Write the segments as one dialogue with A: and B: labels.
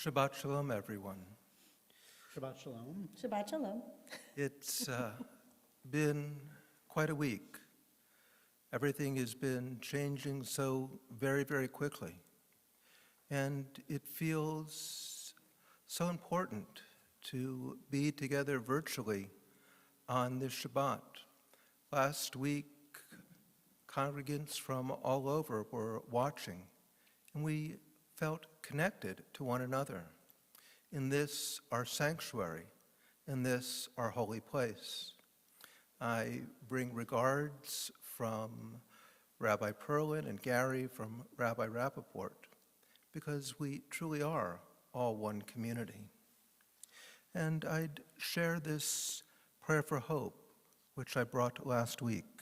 A: Shabbat Shalom, everyone.
B: Shabbat Shalom.
C: Shabbat Shalom.
A: It's been quite a week. Everything has been changing so very, very quickly. And it feels so important to be together virtually on this Shabbat. Last week, congregants from all over were watching, and we felt connected to one another in this, our sanctuary, in this, our holy place. I bring regards from Rabbi Perlin and Gary from Rabbi Rappaport, because we truly are all one community. And I'd share this prayer for hope, which I brought last week.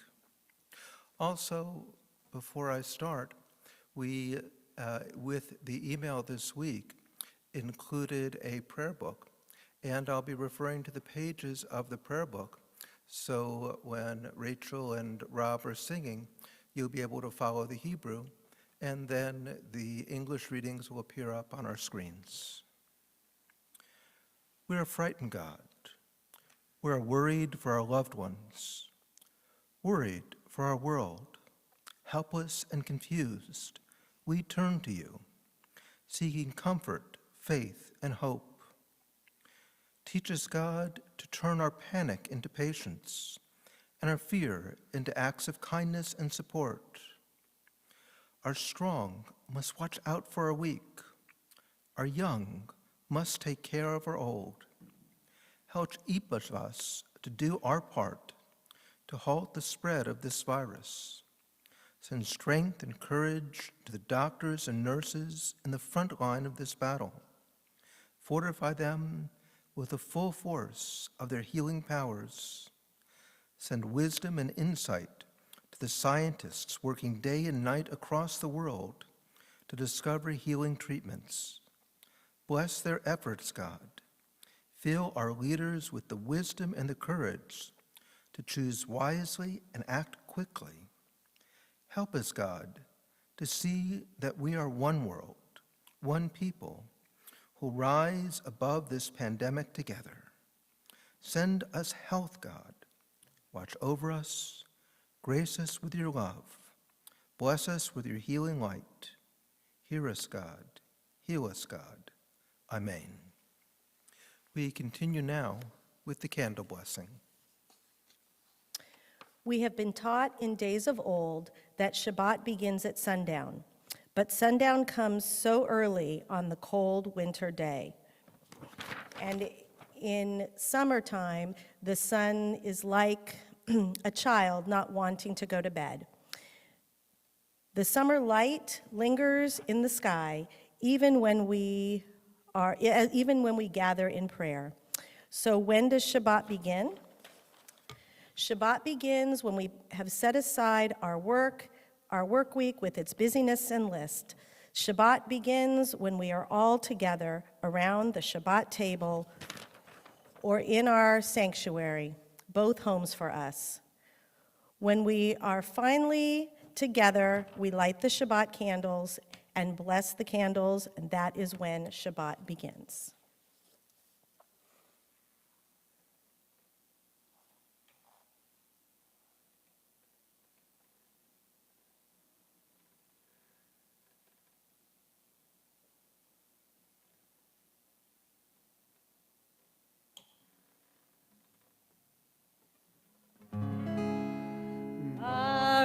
A: Also, before I start, we, with the email this week, included a prayer book, and I'll be referring to the pages of the prayer book, so when Rachel and Rob are singing, you'll be able to follow the Hebrew, and then the English readings will appear up on our screens. We are frightened, God. We are worried for our loved ones, worried for our world. Helpless and confused, we turn to you, seeking comfort, faith, and hope. Teach us, God, to turn our panic into patience and our fear into acts of kindness and support. Our strong must watch out for our weak. Our young must take care of our old. Help each of us to do our part to halt the spread of this virus. Send strength and courage to the doctors and nurses in the front line of this battle. Fortify them with the full force of their healing powers. Send wisdom and insight to the scientists working day and night across the world to discover healing treatments. Bless their efforts, God. Fill our leaders with the wisdom and the courage to choose wisely and act quickly. Help us, God, to see that we are one world, one people, who rise above this pandemic together. Send us health, God. Watch over us, grace us with your love, bless us with your healing light. Hear us, God. Heal us, God. Amen. We continue now with the candle blessing.
C: We have been taught in days of old that Shabbat begins at sundown, but sundown comes so early on the cold winter day. And in summertime, the sun is like a child not wanting to go to bed. The summer light lingers in the sky even when we gather in prayer. So when does Shabbat begin? Shabbat begins when we have set aside our work week with its busyness and list. Shabbat begins when we are all together around the Shabbat table or in our sanctuary, both homes for us. When we are finally together, we light the Shabbat candles and bless the candles, and that is when Shabbat begins.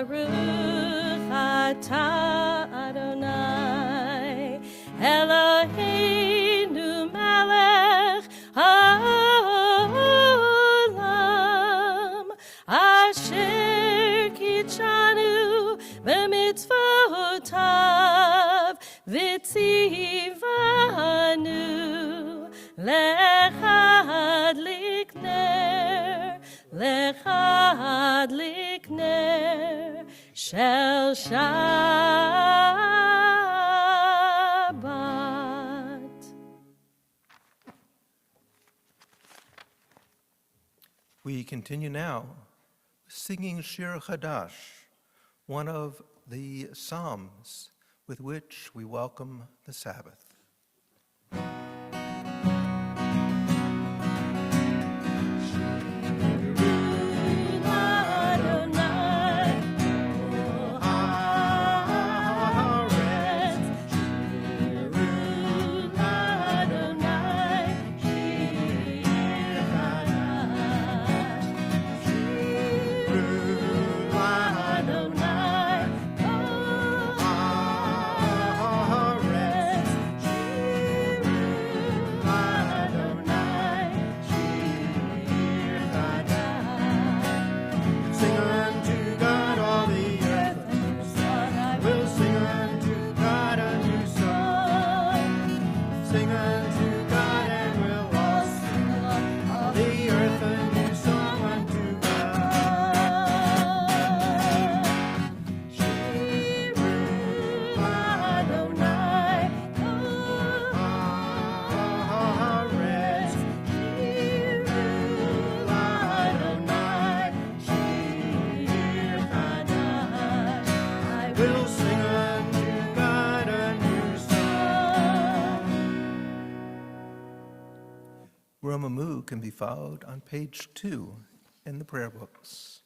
C: Baruch atah Adonai Eloheinu melech haolam asher kitshanu b'mitzvotav v'tzivanu lechadlik ner shel Shabbat.
A: We continue now singing Shir Chadash, one of the psalms with which we welcome the Sabbath. Romamu can be followed on page 2 in the prayer books.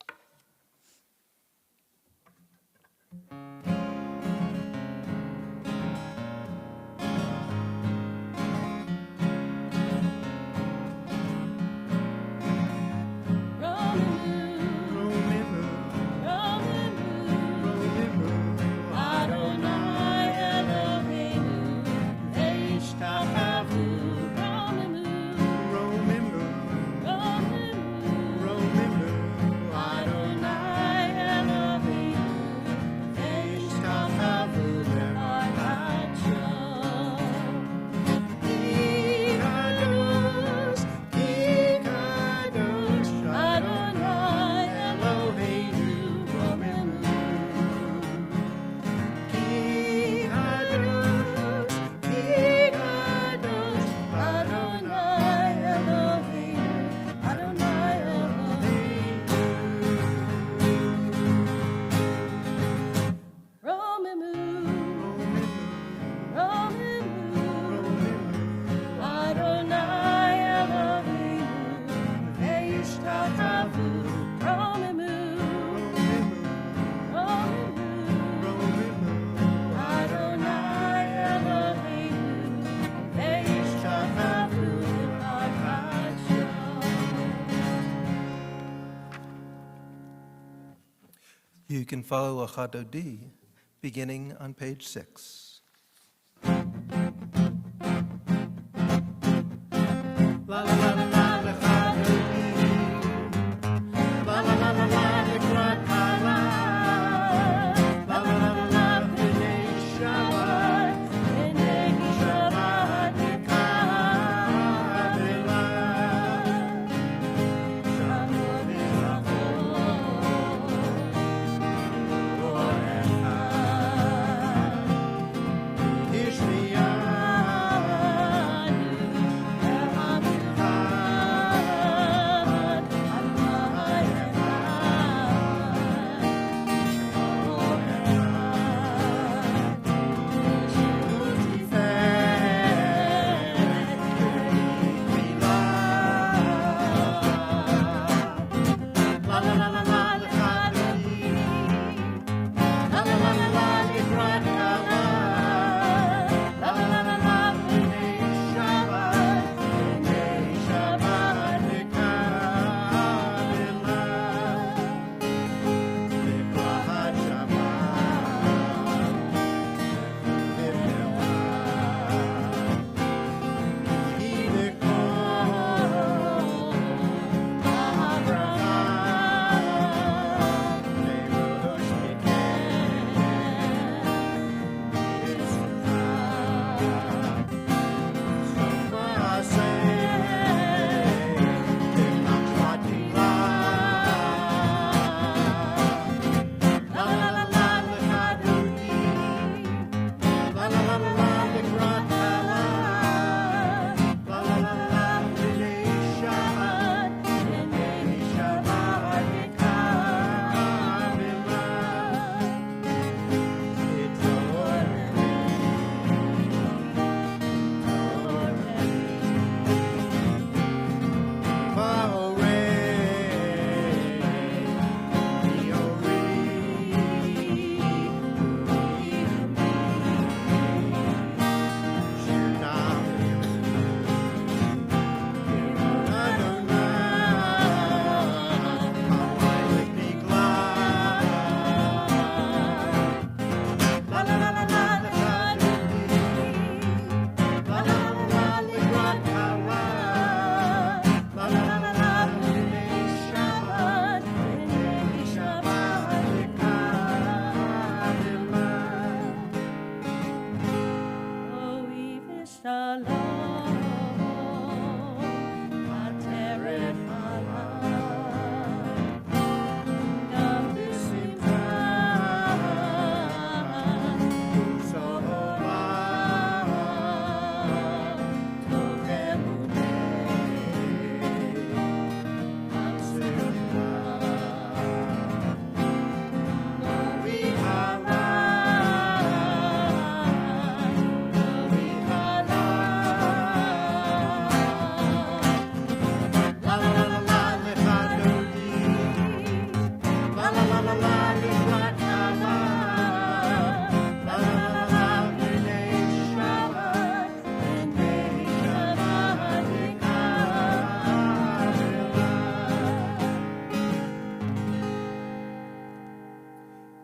A: You can follow Achadodi beginning on page 6.
B: La la la la la Lechadodi. La la la la la Likrat Kala. La la la la la B'nei Shabbat. B'nei Shabbat Nikabela. Shalom Yisrael. Ishmiyanu.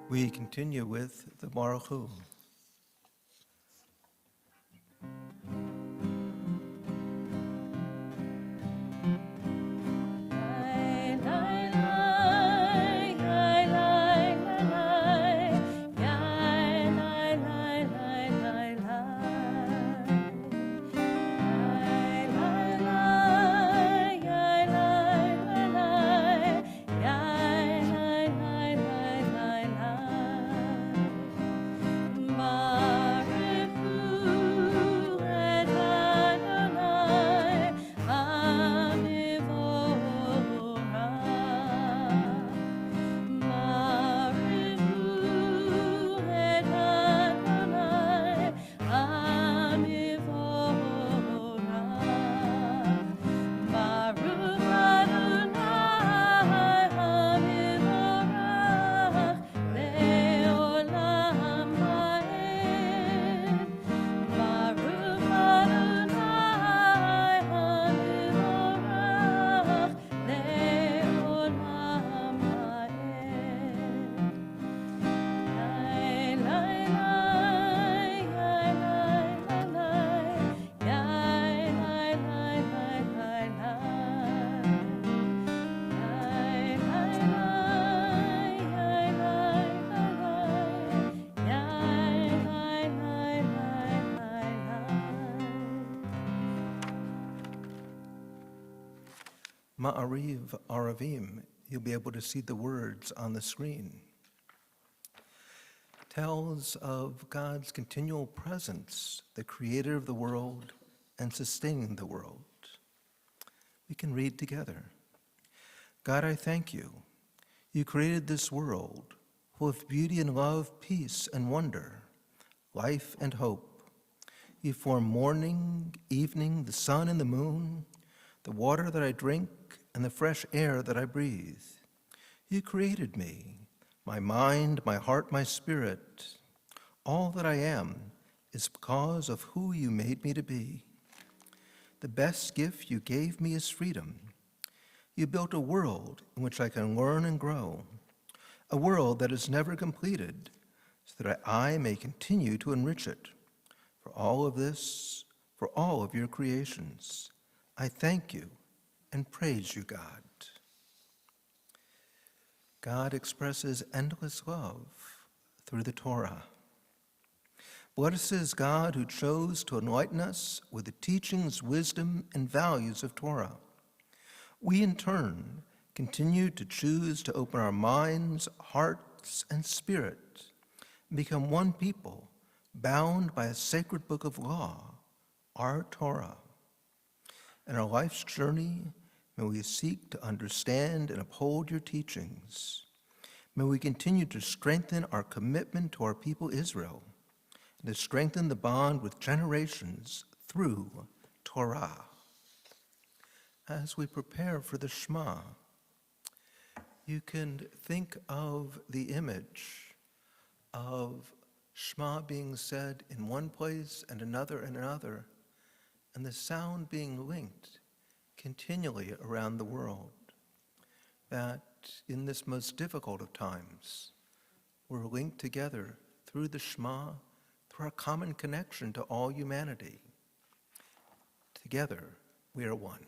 A: We continue with the Baruch Hu. Ma'ariv Aravim, you'll be able to see the words on the screen. Tells of God's continual presence, the creator of the world and sustaining the world. We can read together. God, I thank you. You created this world full of beauty and love, peace and wonder, life and hope. You formed morning, evening, the sun and the moon, the water that I drink and the fresh air that I breathe. You created me, my mind, my heart, my spirit. All that I am is because of who you made me to be. The best gift you gave me is freedom. You built a world in which I can learn and grow, a world that is never completed, so that I may continue to enrich it. For all of this, for all of your creations, I thank you and praise you, God. God expresses endless love through the Torah. Blessed is God who chose to enlighten us with the teachings, wisdom, and values of Torah. We, in turn, continue to choose to open our minds, hearts, and spirit, and become one people, bound by a sacred book of law, our Torah. In our life's journey, may we seek to understand and uphold your teachings. May we continue to strengthen our commitment to our people Israel, and to strengthen the bond with generations through Torah. As we prepare for the Shema, you can think of the image of Shema being said in one place and another, and the sound being linked continually around the world. That in this most difficult of times, we're linked together through the Shema, through our common connection to all humanity. Together, we are one.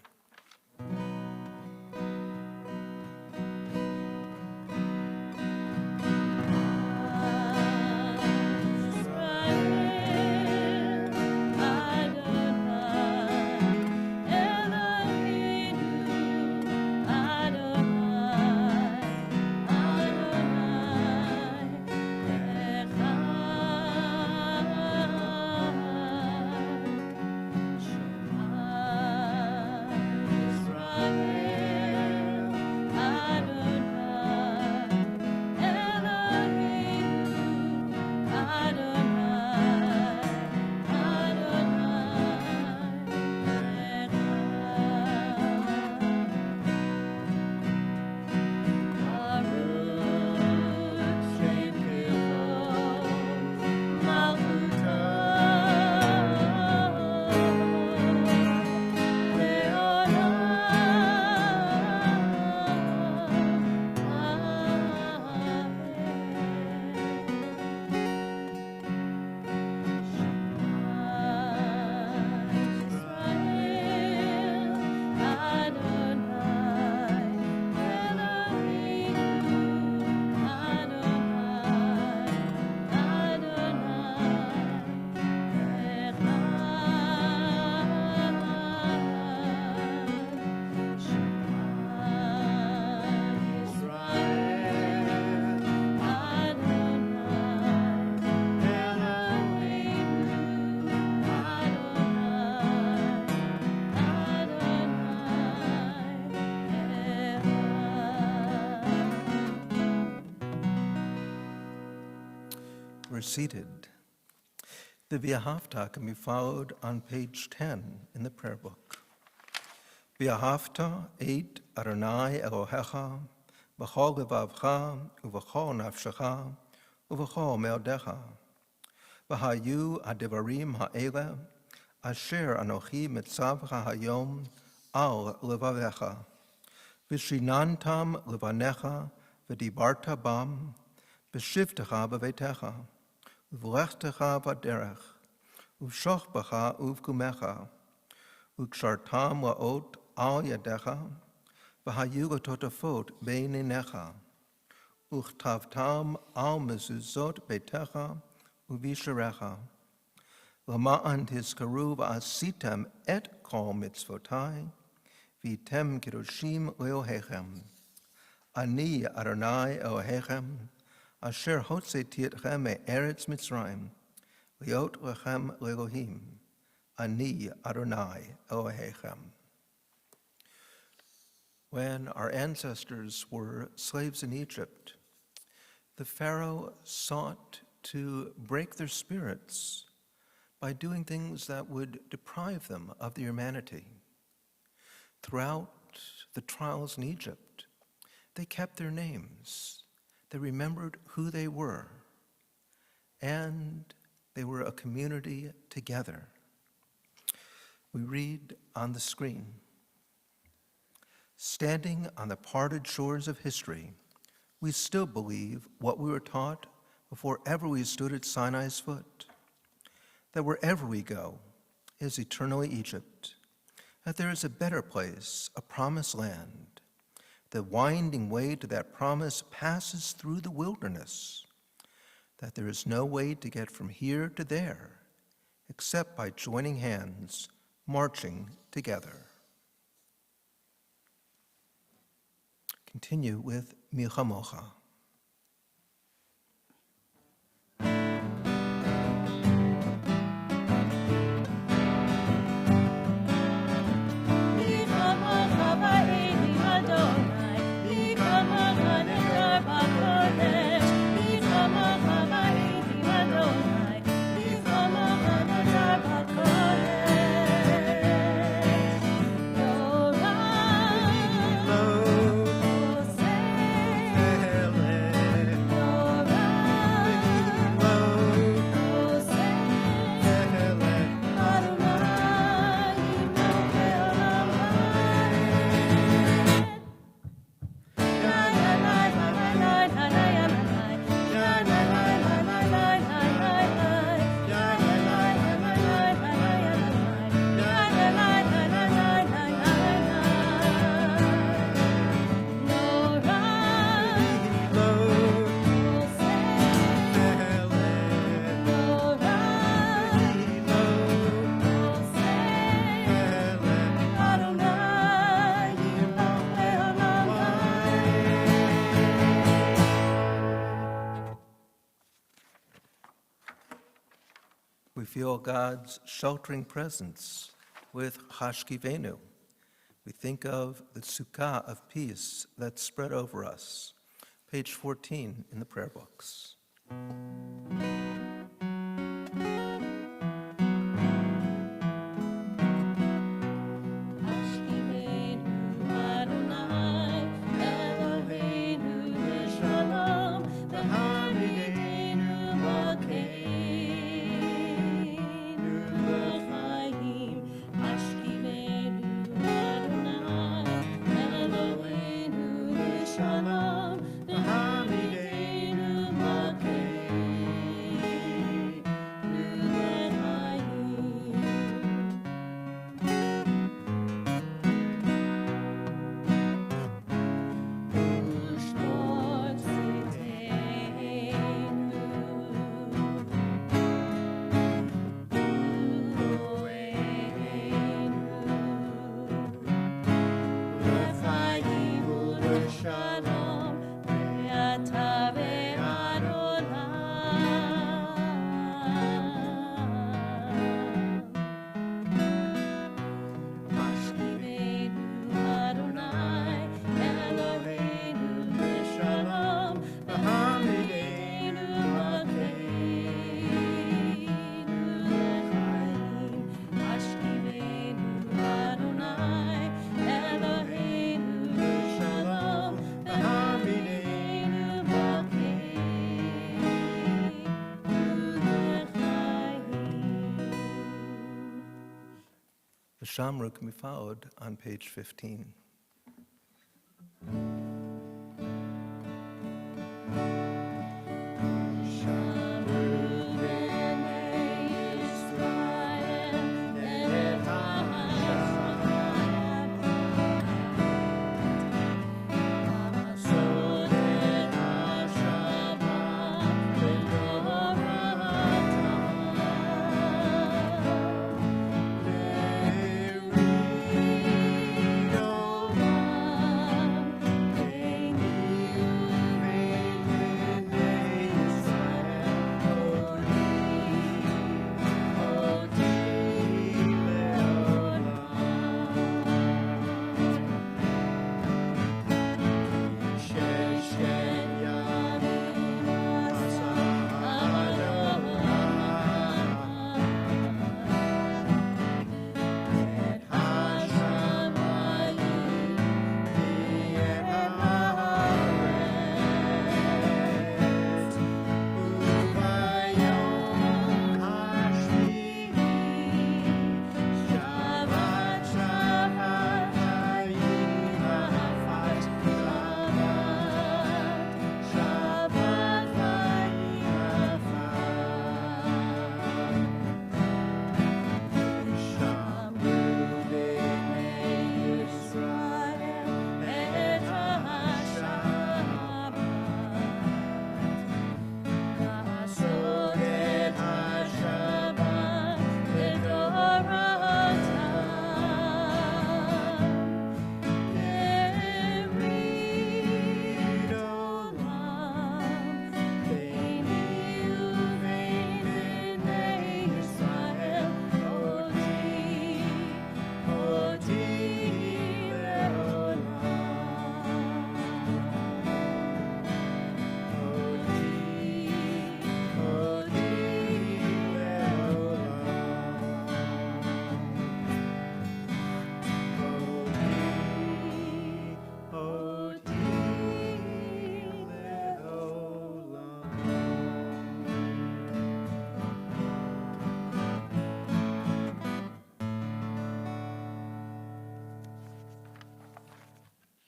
A: We're seated. The V'ahavta can be followed on page 10 in the prayer book. V'ahavta et Adonai Elohecha b'chol levavcha u'b'chol nafshecha u'b'chol me'odecha v'hayu ha'devarim ha'ele asher anochi mitzavcha hayom al levavecha v'shinantam levanecha v'dibarta bam b'shivtecha b'veitecha v'lechtecha v'derech uv'shochbecha uv'kumecha uk'shartam la'ot al yadecha v'hayu l'totafot beinenecha uchtavtam al mezuzot beitecha u'visharecha l'ma'an tizkaru v'asitem et kol mitzvotai V'tem kedoshim leohechem. Ani Adonai Elohechem, asher hotzeti etchem me'eretz Mitzrayim, liot lechem le'Elohim. Ani Adonai Elohechem. When our ancestors were slaves in Egypt, the Pharaoh sought to break their spirits by doing things that would deprive them of their humanity. Throughout the trials in Egypt, they kept their names, they remembered who they were, and they were a community together. We read on the screen, standing on the parted shores of history, we still believe what we were taught before ever we stood at Sinai's foot, that wherever we go is eternally Egypt, that there is a better place, a promised land. The winding way to that promise passes through the wilderness, that there is no way to get from here to there except by joining hands, marching together. Continue with Milchamocha. We feel God's sheltering presence with Chashkivenu. We think of the Sukkah of peace that's spread over us. Page 14 in the prayer books. The Shamru can be followed on page 15.
B: Le'rido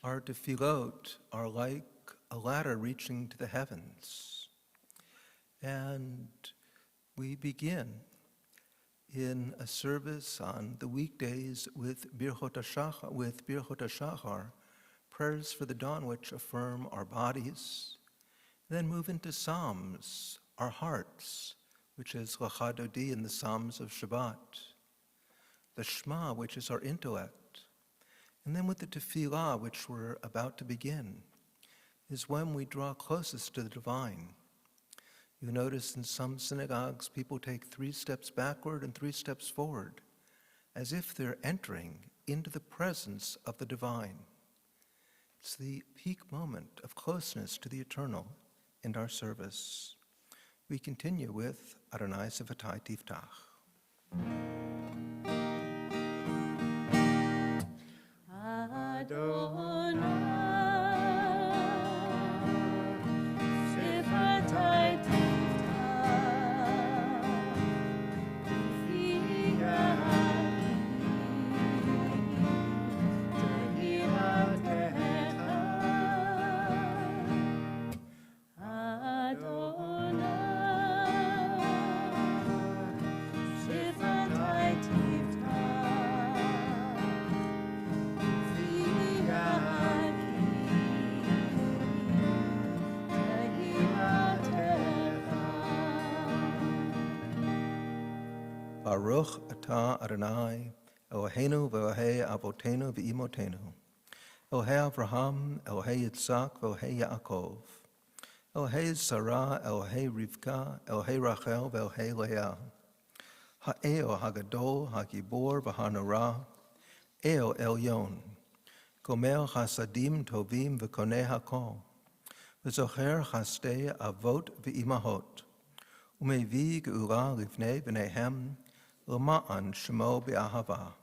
A: Our tefillot are like a ladder reaching to the heavens. And we begin in a service on the weekdays with Birchot HaShachar, prayers for the dawn which affirm our bodies, then move into Psalms, our hearts, which is Lecha Dodi in the Psalms of Shabbat, the Shema, which is our intellect, and then with the Tefillah, which we're about to begin, is when we draw closest to the divine. You notice in some synagogues, people take 3 steps backward and 3 steps forward, as if they're entering into the presence of the divine. It's the peak moment of closeness to the eternal in our service. We continue with Adonai Sivatai Tiftach. Baruch atah Adonai, Eloheinu v'Elohei Avotenu v'Imotenu, Elohei Avraham, Elohei Yitzhak, v'Elohei Yaakov, Elohei Sarah, Elohei Rivka, Elohei Rachel, v'Elohei Leah, Ha'el Hagadol, Hagibor v'Hanora, El Elyon, Gomer Chasadim Tovim v'Konei Hakol, v'Zocher Chastei Avot v'Imahot, Umevi Geula Livnei B'neihem, L'ma'an Shemo Be'ahava,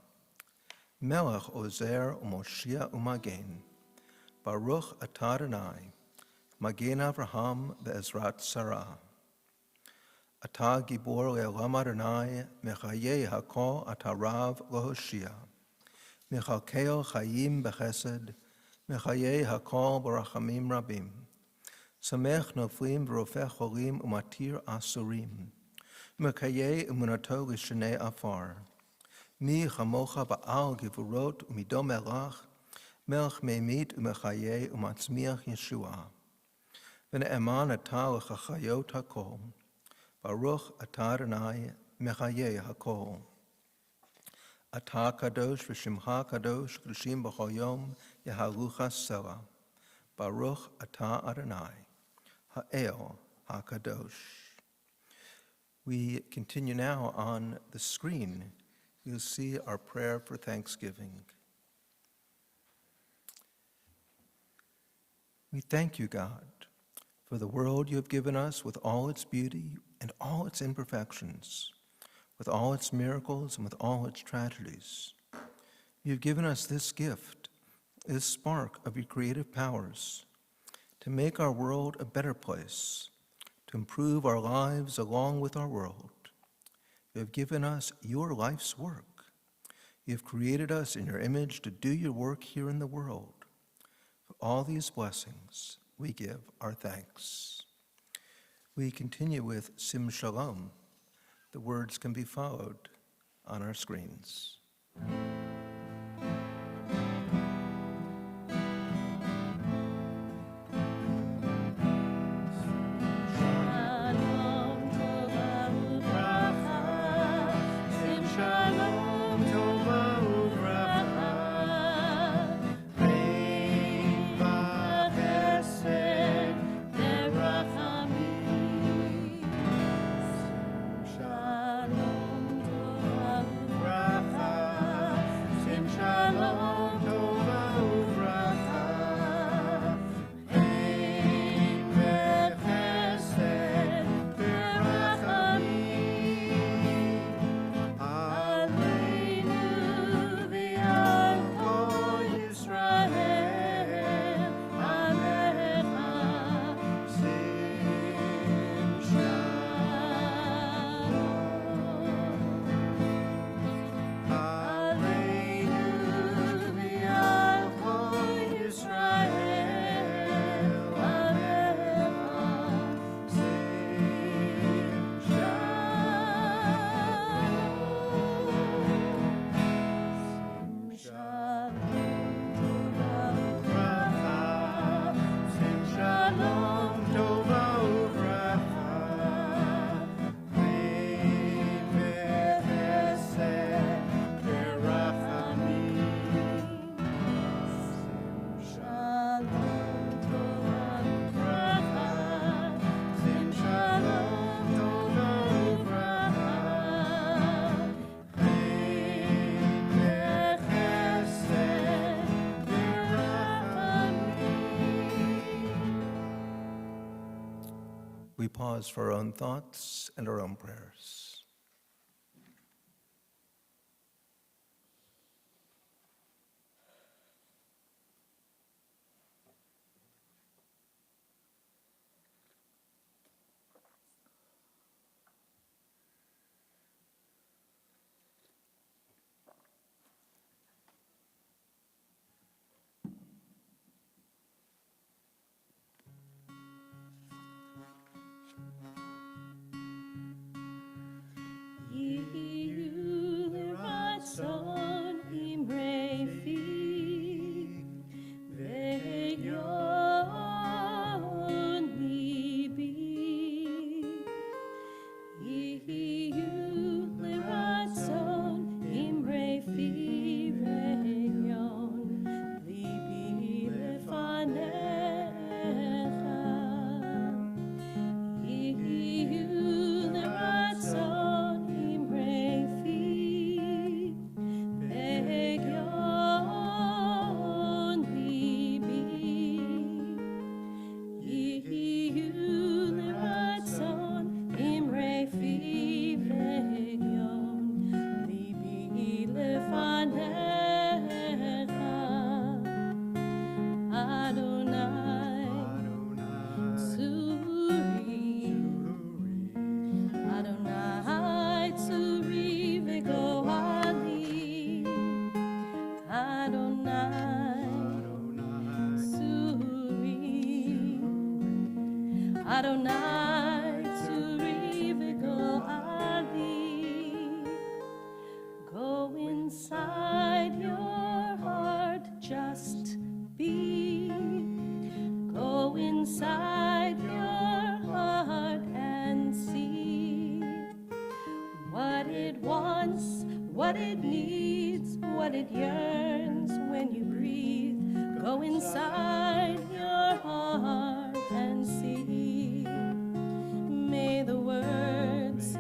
A: Melech Ozer U'Moshia U'Magen, Baruch atah Adonai, Magen Avraham Be'ezrat Sarah. Atah Gibor Le'olam Adonai, Mechayei Hakol atah Rav L'Hoshia, Mechalkeo Chayim B'Chesed, Mechayei Hakol B'Rachamim Rabim, Samech Noflim V'Rofeh Cholim U'Matir Asurim, Mekayei Emunato L'Shenei Afar, Mi Chamocha Ba'al Givurot U'Mido Melach, Melch Meimit U'Mechayei U'Matzmiach Yeshua, V'Ne'eman Atah L'Chachayot HaKol, Baruch atah Adonai Mechayei HaKol, Atah Kadosh V'Shimcha Kadosh Kedoshim B'Chol Yom Yehalucha Selah, Baruch atah Adonai Ha'el HaKadosh. We continue now on the screen. You'll see our prayer for thanksgiving. We thank you, God, for the world you have given us with all its beauty and all its imperfections, with all its miracles and with all its tragedies. You've given us this gift, this spark of your creative powers, to make our world a better place, to improve our lives along with our world. You have given us your life's work. You have created us in your image to do your work here in the world. For all these blessings, we give our thanks. We continue with Sim Shalom. The words can be followed on our screens. We pause for our own thoughts and our own prayers.
C: Adonai tzuri v'go'ali. Go inside your heart, just be. Go inside your heart and see what it wants, what it needs, what it yearns when you breathe. Go inside your heart and see. May the words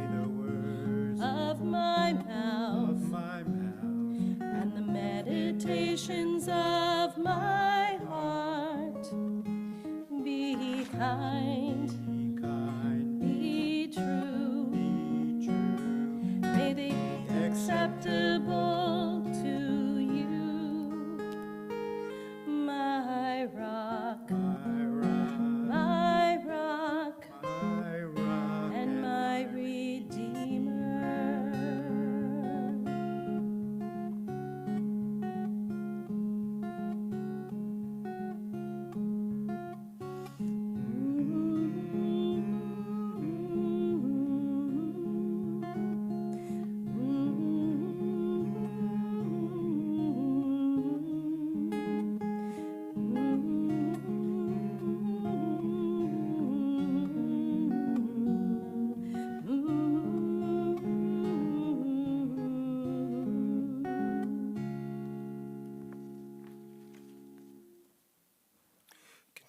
C: of my mouth and the meditations of my heart be kind, be true. May they be acceptable to you, my rock, my rock, and my redeemer.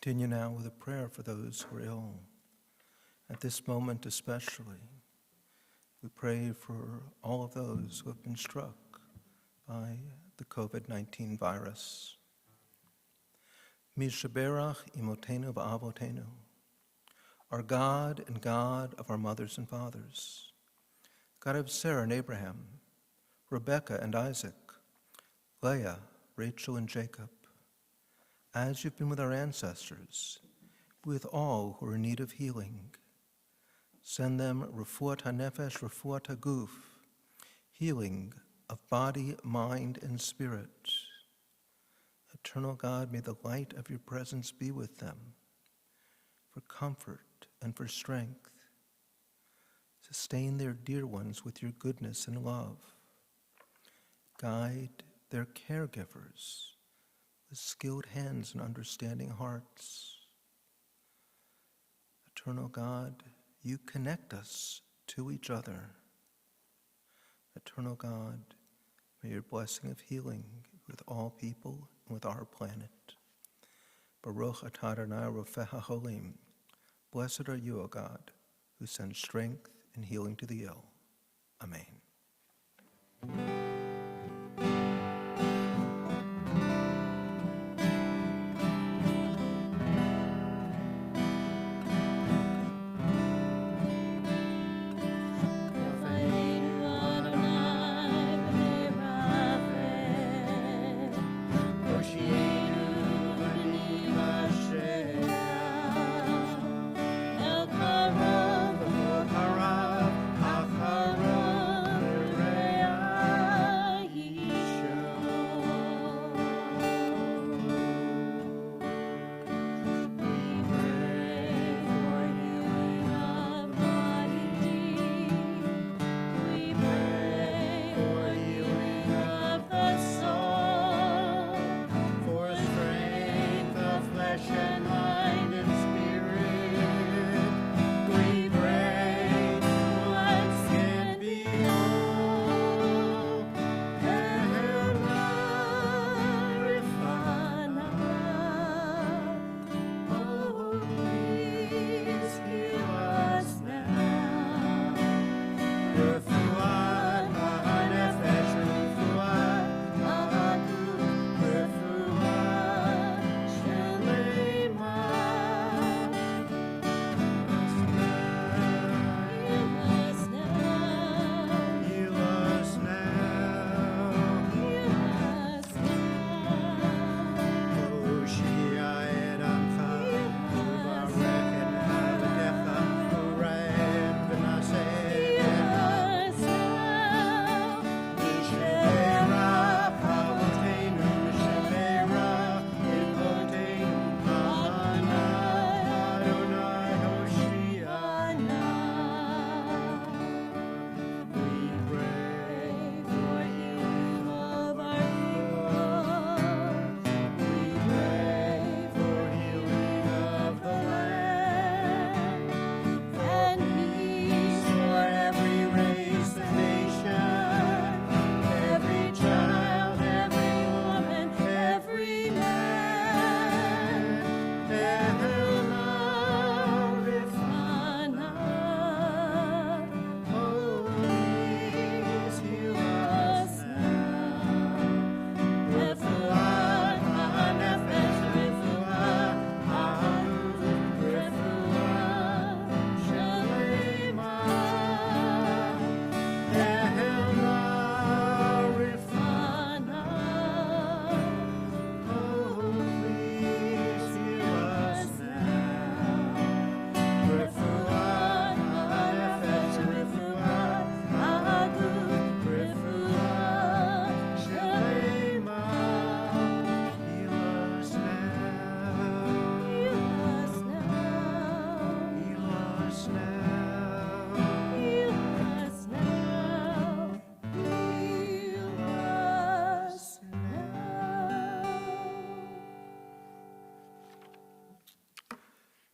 A: Continue now with a prayer for those who are ill. At this moment especially, we pray for all of those who have been struck by the COVID-19 virus. Mishaberach imotenu v'avotenu, our God and God of our mothers and fathers, God of Sarah and Abraham, Rebekah and Isaac, Leah, Rachel and Jacob, as you've been with our ancestors, be with all who are in need of healing. Send them refuat hanefesh, refuat haguf, healing of body, mind, and spirit. Eternal God, may the light of your presence be with them, for comfort and for strength. Sustain their dear ones with your goodness and love. Guide their caregivers with skilled hands and understanding hearts. Eternal God, you connect us to each other. Eternal God, may your blessing of healing be with all people and with our planet. Baruch atah Adonai Rofeh HaCholim. Blessed are you, O God, who sends strength and healing to the ill. Amen.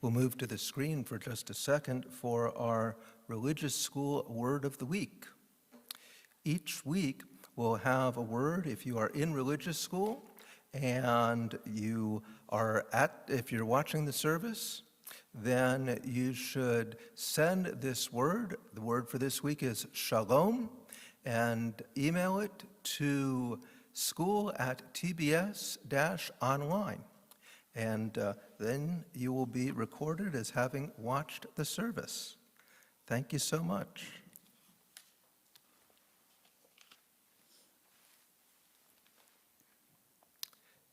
A: We'll move to the screen for just a second for our religious school word of the week. Each week, we'll have a word if you are in religious school and if you're watching the service, then you should send this word. The word for this week is shalom, and email it to school@tbs-online. And then you will be recorded as having watched the service. Thank you so much.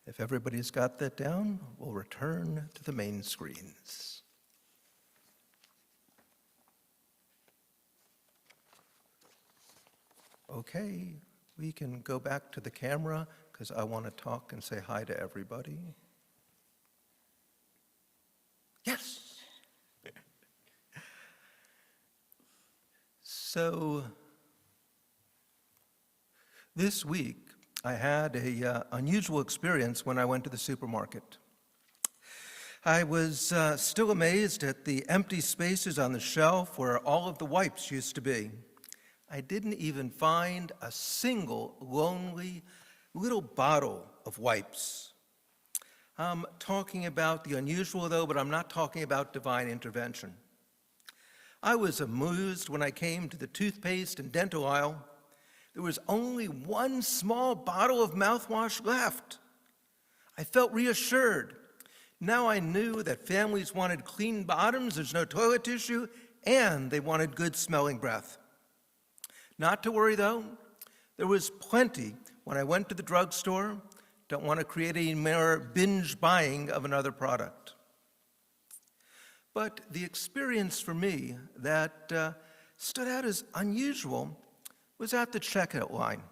A: If everybody's got that down, we'll return to the main screens. Okay, we can go back to the camera because I want to talk and say hi to everybody. Yes. So this week, I had an unusual experience when I went to the supermarket. I was still amazed at the empty spaces on the shelf where all of the wipes used to be. I didn't even find a single lonely little bottle of wipes. I'm talking about the unusual, though, but I'm not talking about divine intervention. I was amused when I came to the toothpaste and dental aisle. There was only one small bottle of mouthwash left. I felt reassured. Now I knew that families wanted clean bottoms, there's no toilet tissue, and they wanted good smelling breath. Not to worry, though. There was plenty when I went to the drugstore. Don't want to create any more binge buying of another product. But the experience for me that stood out as unusual was at the checkout line.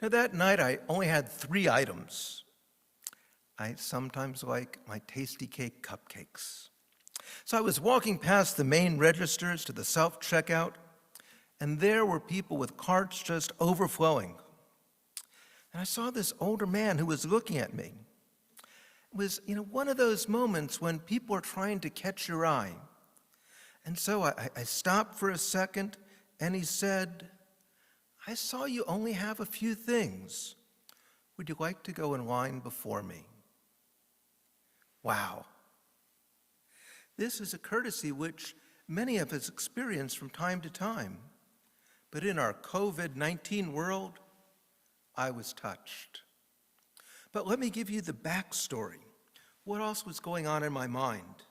A: Now that night I only had 3 items. I sometimes like my tasty cake cupcakes. So I was walking past the main registers to the self-checkout, and there were people with carts just overflowing. And I saw this older man who was looking at me. It was, one of those moments when people are trying to catch your eye. And so I stopped for a second, and he said, "I saw you only have a few things. Would you like to go in line before me?" Wow. This is a courtesy which many of us experience from time to time. But in our COVID-19 world, I was touched. But let me give you the backstory. What else was going on in my mind?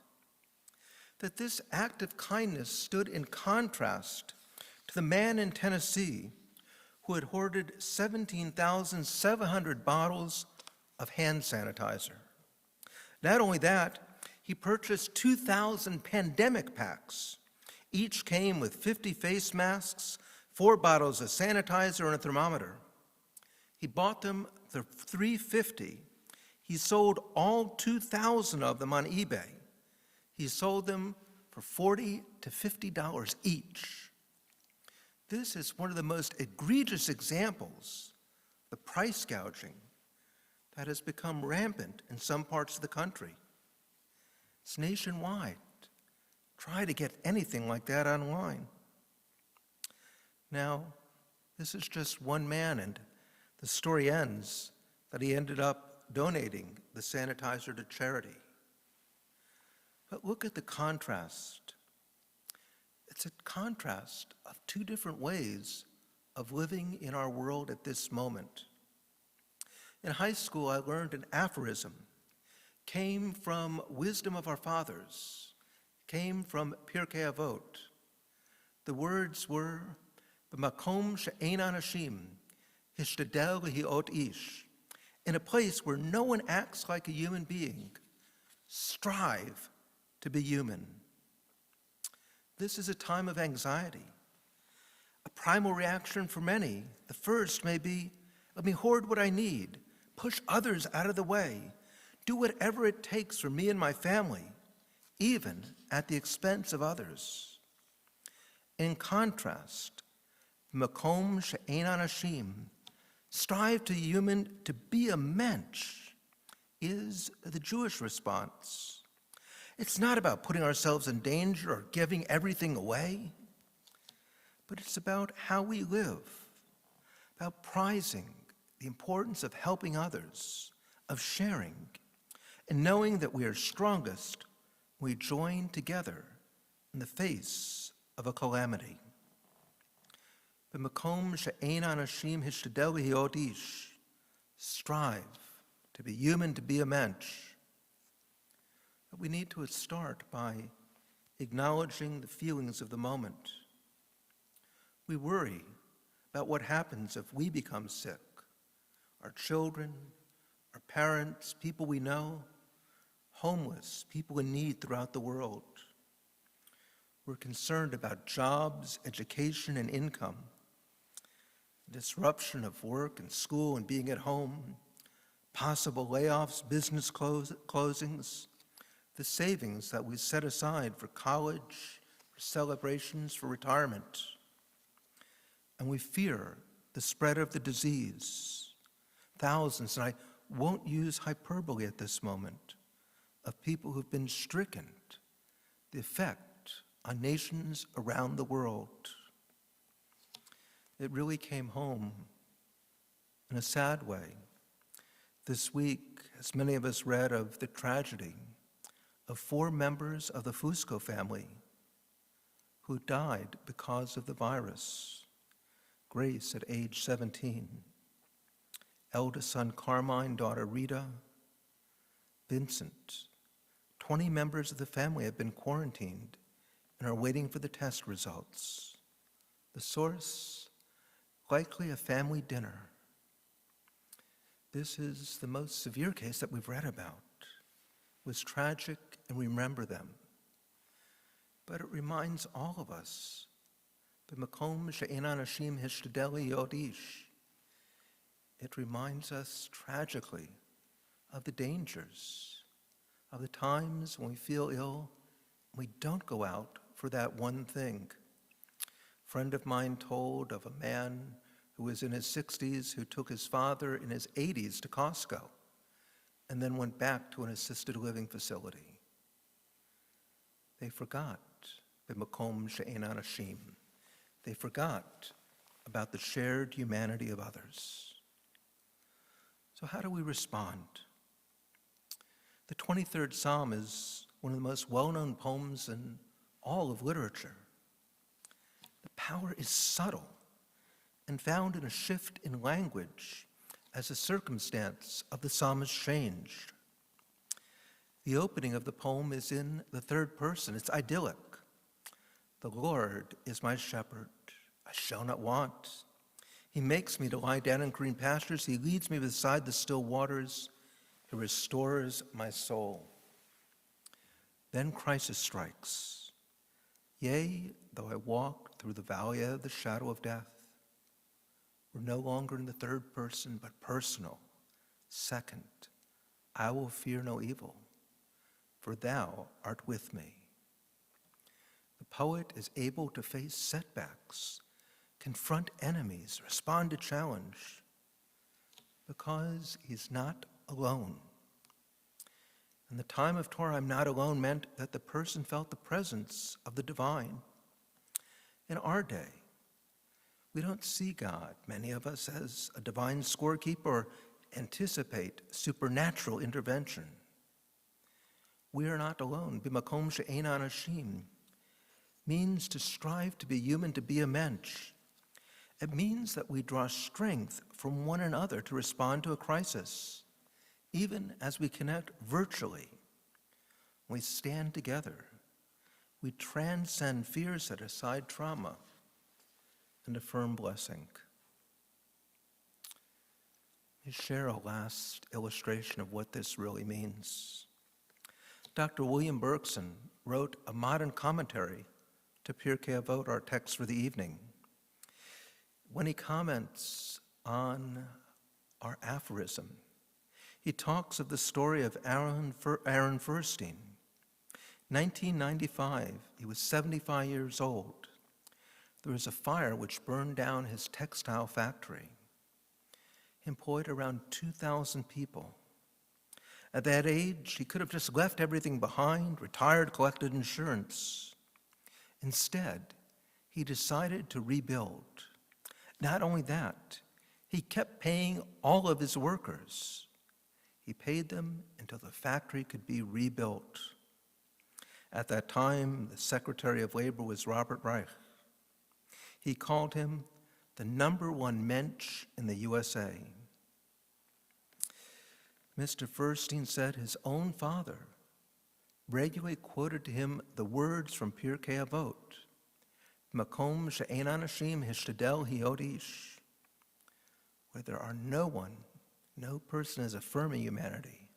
A: That this act of kindness stood in contrast to the man in Tennessee who had hoarded 17,700 bottles of hand sanitizer. Not only that, he purchased 2,000 pandemic packs. Each came with 50 face masks, 4 bottles of sanitizer, and a thermometer. He bought them for $3.50. He sold all 2,000 of them on eBay. He sold them for $40 to $50 each. This is one of the most egregious examples of the price gouging that has become rampant in some parts of the country. It's nationwide. Try to get anything like that online. Now, this is just one man, and the story ends that he ended up donating the sanitizer to charity. But look at the contrast. It's a contrast of 2 different ways of living in our world at this moment. In high school, I learned an aphorism. Came from wisdom of our fathers, came from Pirkei Avot. The words were, "B'makom she'ein anashim, hishtadel lehiot ish." In a place where no one acts like a human being, strive to be human. This is a time of anxiety. A primal reaction for many, the first may be, let me hoard what I need, push others out of the way, do whatever it takes for me and my family, even at the expense of others. In contrast, makom she'ein anashim, strive to be a mensch, is the Jewish response. It's not about putting ourselves in danger or giving everything away, but it's about how we live, about prizing the importance of helping others, of sharing, and knowing that we are strongest when we join together in the face of a calamity. B'makom she'ein anashim hishtadel להיות ish. Strive to be human, to be a mensch. But we need to start by acknowledging the feelings of the moment. We worry about what happens if we become sick. Our children, our parents, people we know, homeless, people in need throughout the world. We're concerned about jobs, education, and income, disruption of work and school and being at home, possible layoffs, business closings, the savings that we set aside for college, for celebrations, for retirement. And we fear the spread of the disease. Thousands, and I won't use hyperbole at this moment, of people who've been stricken, the effect on nations around the world. It really came home in a sad way. This week, as many of us read of the tragedy of 4 members of the Fusco family who died because of the virus. Grace at age 17, eldest son Carmine, daughter Rita, Vincent. 20 members of the family have been quarantined and are waiting for the test results. The source, likely a family dinner. This is the most severe case that we've read about. It was tragic, and we remember them. But it reminds all of us, b'makom she'ein anashim hishtadel להיות ish. It reminds us tragically of the dangers, of the times when we feel ill, we don't go out for that one thing. A friend of mine told of a man who was in his 60s who took his father in his 80s to Costco and then went back to an assisted living facility. They forgot b'makom she'ein anashim. They forgot about the shared humanity of others. So how do we respond? The 23rd Psalm is one of the most well-known poems in all of literature. The power is subtle and found in a shift in language as the circumstance of the psalm is changed. The opening of the poem is in the third person. It's idyllic. The Lord is my shepherd. I shall not want. He makes me to lie down in green pastures. He leads me beside the still waters. He restores my soul. Then crisis strikes. Yea, though I walk through the valley of the shadow of death, we're no longer in the third person, but personal. Second, I will fear no evil, for thou art with me. The poet is able to face setbacks, confront enemies, respond to challenge, because he's not alone. In the time of Torah, I'm not alone meant that the person felt the presence of the divine. In our day, we don't see God, many of us, as a divine scorekeeper or anticipate supernatural intervention. We are not alone. B'makom she'ein anashim means to strive to be human, to be a mensch. It means that we draw strength from one another to respond to a crisis, even as we connect virtually. We stand together. We transcend fears, set aside trauma, and affirm blessing. Let me share a last illustration of what this really means. Dr. William Bergson wrote a modern commentary to Pirkei Avot, our text for the evening. When he comments on our aphorism, he talks of the story of Aaron Furstein. 1995, he was 75 years old. There was a fire which burned down his textile factory. He employed around 2,000 people. At that age, he could have just left everything behind, retired, collected insurance. Instead, he decided to rebuild. Not only that, he kept paying all of his workers. He paid them until the factory could be rebuilt. At that time, the Secretary of Labor was Robert Reich. He called him the #1 mensch in the USA. Mr. Feuerstein said his own father regularly quoted to him the words from Pirkei Avot, Makom she'ein anashim hishtadel hiot ish, where there are no person is affirming humanity.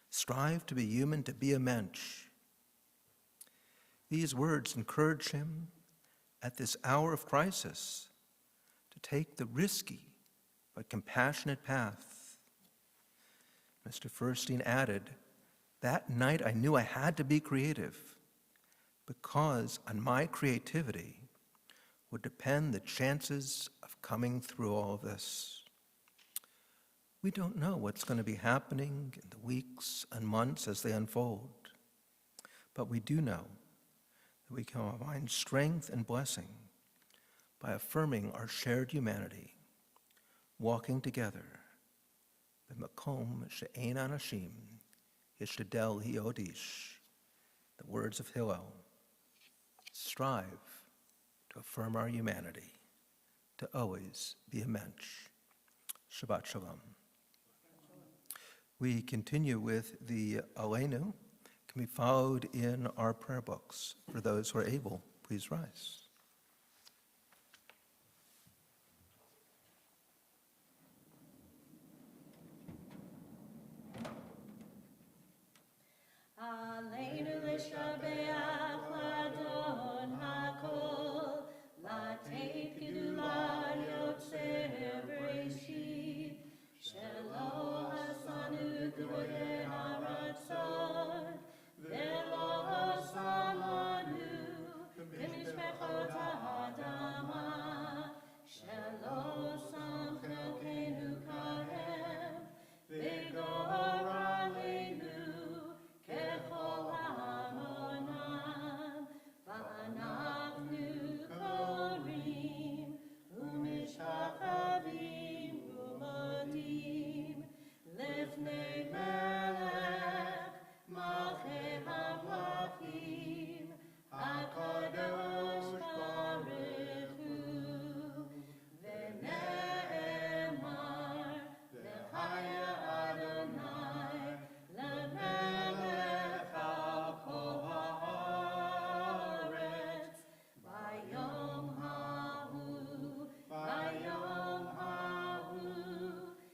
A: Strive to be human, to be a mensch. These words encourage him at this hour of crisis to take the risky but compassionate path. Mr. Feuerstein added, that night I knew I had to be creative because on my creativity would depend the chances of coming through all of this. We don't know what's going to be happening in the weeks and months as they unfold, but we do know that we can find strength and blessing by affirming our shared humanity, walking together. B'makom she'ein anashim hishtadel hiot ish, the words of Hillel. Strive to affirm our humanity, to always be a mensch. Shabbat Shalom. We continue with the Aleinu, can be followed in our prayer books. For those who are able, please rise.
C: Aleinu l'shabeach l'Adon hakol, lateit gedula yotzer b'reshit, shelo asanu gvoye haratzon, velo samanu b'mishpechot ha'adama, shelo sam chelkenu kahem, v'gor aleinu kechol hamonam, va'anachnu korim u'mishachavim u'modim lifnei melech malchei hamlachim hakadosh baruch hu v'ne'emar v'chaya Adonai lemelech al kol haaretz bayom hahu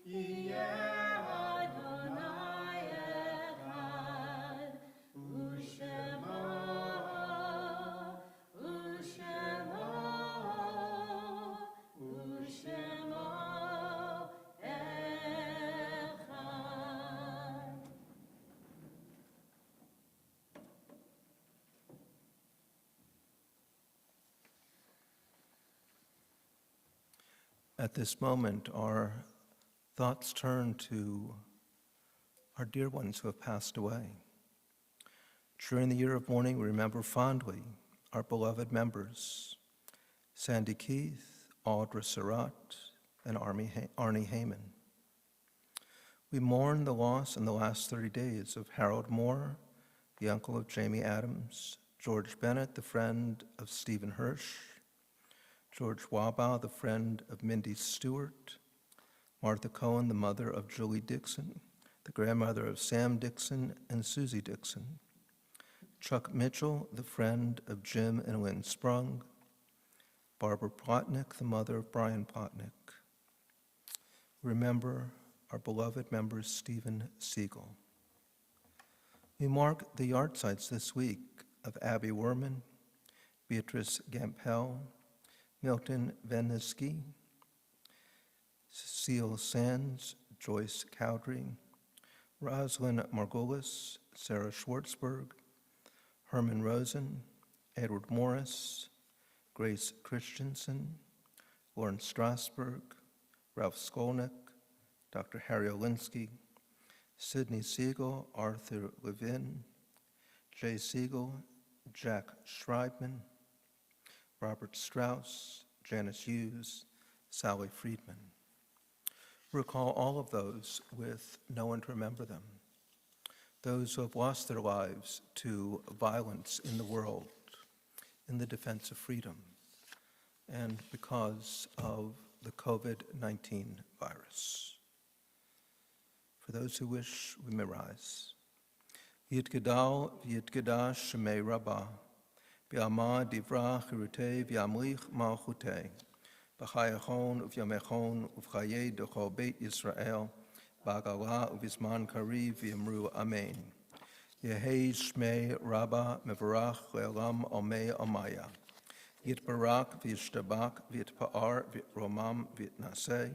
C: yiyeh Adonai echad u'shemo echad.
A: At this moment, our thoughts turn to our dear ones who have passed away. During the year of mourning, we remember fondly our beloved members, Sandy Keith, Audra Surratt, and Arnie Heyman. We mourn the loss in the last 30 days of Harold Moore, the uncle of Jamie Adams, George Bennett, the friend of Stephen Hirsch, George Wabaugh, the friend of Mindy Stewart, Martha Cohen, the mother of Julie Dixon, the grandmother of Sam Dixon and Susie Dixon, Chuck Mitchell, the friend of Jim and Lynn Sprung, Barbara Plotnick, the mother of Brian Plotnick. Remember our beloved members, Stephen Siegel. We mark the yardsites this week of Abby Werman, Beatrice Gampel, Milton Venisky, Cecile Sands, Joyce Cowdery, Rosalind Margolis, Sarah Schwartzberg, Herman Rosen, Edward Morris, Grace Christensen, Lawrence Strasberg, Ralph Skolnick, Dr. Harry Olinsky, Sidney Siegel, Arthur Levin, Jay Siegel, Jack Schreiman, Robert Strauss, Janice Hughes, Sally Friedman. Recall all of those with no one to remember them. Those who have lost their lives to violence in the world, in the defense of freedom, and because of the COVID-19 virus. For those who wish, we may rise. Yitgadal v'yitgadash shemei Rabbi, b'yama divra chirutei v'yamlich malchutei, b'chayachon uv'yamechon uv'chayei d'chol beit Yisrael, b'agala uv'izman kariv v'yamru amen. Yehei shmei Rabba mevarach le'olam omei omaya. Yitbarak v'yishtabak v'yitpa'ar v'yitromam v'yitnaseh,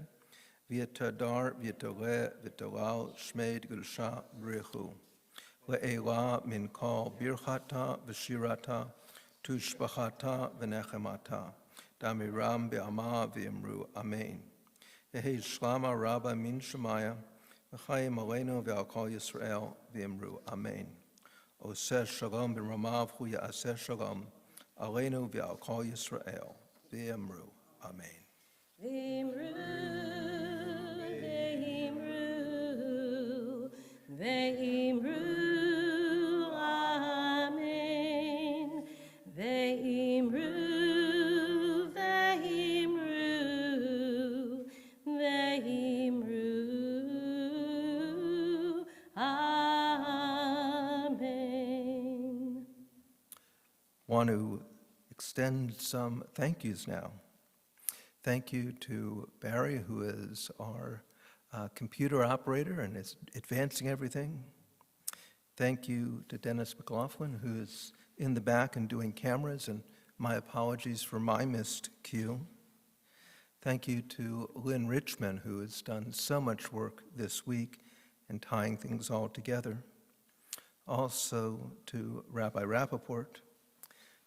A: v'yitadar v'yitaleh v'yitalal shmei d'gudusha b'richu. Le'ela min kol birchata v'shirata tushbachata v'nechemata. Damiram be'ama v'yamru amen. Yehei shlama Rabba min shemaya v'chayim aleinu ve'al kol Yisrael v'yamru amen. Oseh shalom b'ramav hu ya'aseh shalom aleinu ve'al kol Yisrael v'yamru amen.
C: V'imru, v'imru, v'imru, amen. V'imru, v'imru, v'imru, amen.
A: Want to extend some thank yous now. Thank you to Barry, who is our computer operator and is advancing everything. Thank you to Dennis McLaughlin, who is in the back and doing cameras, and my apologies for my missed cue. Thank you to Lynn Richmond, who has done so much work this week in tying things all together. Also to Rabbi Rappaport.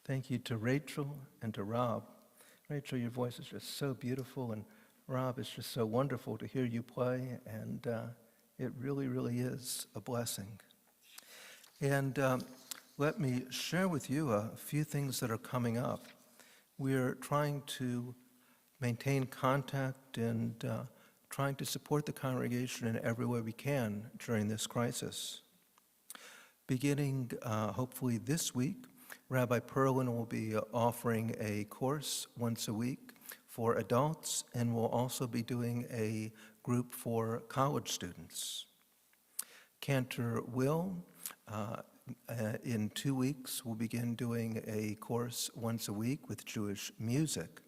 A: Thank you to Rachel and to Rob. Rachel, your voice is just so beautiful, and Rob, it's just so wonderful to hear you play, and it really, really is a blessing. And let me share with you a few things that are coming up. We're trying to maintain contact and trying to support the congregation in every way we can during this crisis. Beginning hopefully this week, Rabbi Perlin will be offering a course once a week for adults, and we'll also be doing a group for college students. Cantor Will, in 2 weeks, will begin doing a course once a week with Jewish music.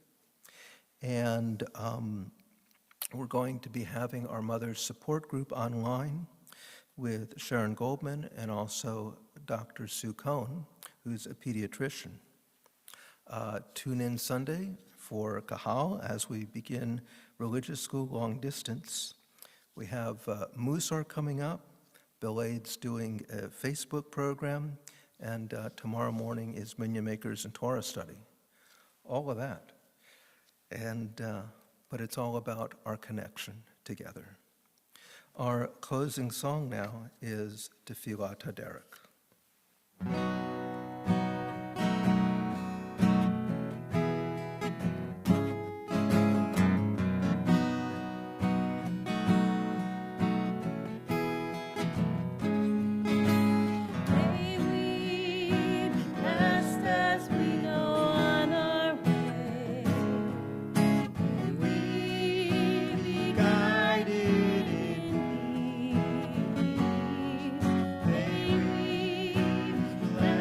A: And we're going to be having our Mother's Support Group online with Sharon Goldman and also Dr. Sue Cohn, who's a pediatrician. Tune in Sunday for Kahal as we begin religious school long distance. We have Musar coming up. Bill Aid's doing a Facebook program, and tomorrow morning is Minyan Makers and Torah study. All of that. And but it's all about our connection together. Our closing song now is Tefillat HaDerek.
B: Guided in peace.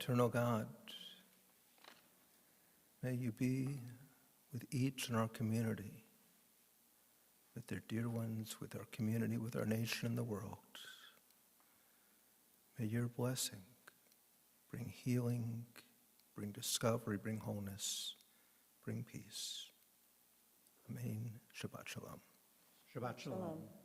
A: Eternal God, may you be with each in our community, with their dear ones, with our community, with our nation and the world. May your blessing bring healing, bring discovery, bring wholeness, bring peace. Amen. Shabbat shalom.
B: Shabbat shalom.